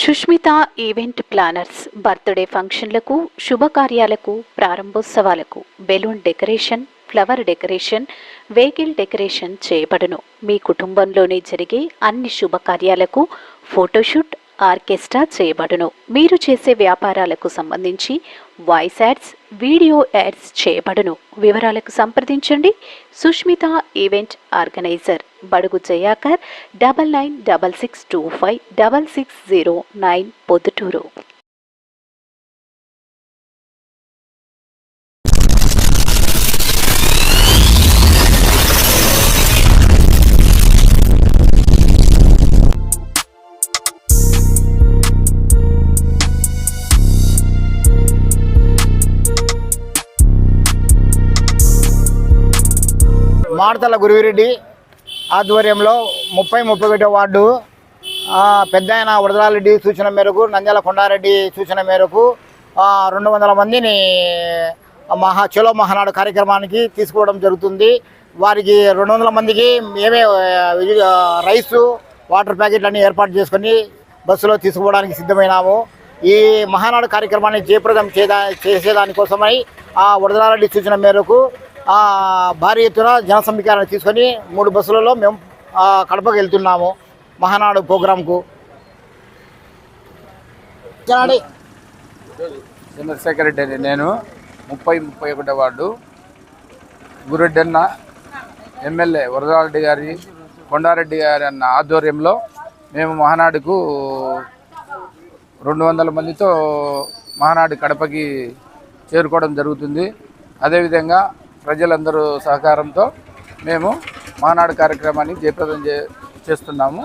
Sushmita event planners birthday ఫంక్షన్లకు, శుభకార్యాలకు, ప్రారంభోత్సవాలకు balloon decoration, flower decoration, vehicle decoration చేయబడును. మీ కుటుంబంలోనే జరిగే అన్ని శుభకార్యాలకు ఫోటోషూట్, ఆర్కెస్ట్రా చేయబడును. మీరు చేసే వ్యాపారాలకు సంబంధించి వాయిస్ యాడ్స్, వీడియో యాడ్స్ చేయబడును. వివరాలకు సంప్రదించండి. సుష్మిత ఈవెంట్ ఆర్గనైజర్, బడుగు జయాకర్, 9966256609, పొద్దుటూరు. మాడతల గురువిరెడ్డి ఆధ్వర్యంలో 30-31 వార్డు పెద్ద ఆయన వరదరారెడ్డి సూచన మేరకు, నంద్యాల కొండారెడ్డి సూచన మేరకు 200 మందిని చలో మహానాడు కార్యక్రమానికి తీసుకోవడం జరుగుతుంది. వారికి 200 మందికి మేమే రైసు, వాటర్ ప్యాకెట్లన్నీ ఏర్పాటు చేసుకొని బస్సులో తీసుకుపోవడానికి సిద్ధమైనాము. ఈ మహానాడు కార్యక్రమాన్ని జయప్రదం చేసేదానికోసమై వరదరారెడ్డి సూచన మేరకు భారీ ఎత్తున జన సమీకరణ తీసుకొని 3 బస్సులలో మేము కడపకు వెళ్తున్నాము మహానాడు ప్రోగ్రాంకు. చంద్రశేఖర్ రెడ్డి, నేను 30-31 వార్డు గురెడ్డి అన్న ఎమ్మెల్యే వరదరారెడ్డి గారి, కొండారెడ్డి గారి అన్న ఆధ్వర్యంలో మేము మహానాడుకు 200 మందితో మహానాడు కడపకి చేరుకోవడం జరుగుతుంది. అదేవిధంగా ప్రజలందరూ సహకారంతో మేము మహానాడు కార్యక్రమాన్ని జయప్రదం చేస్తున్నాము.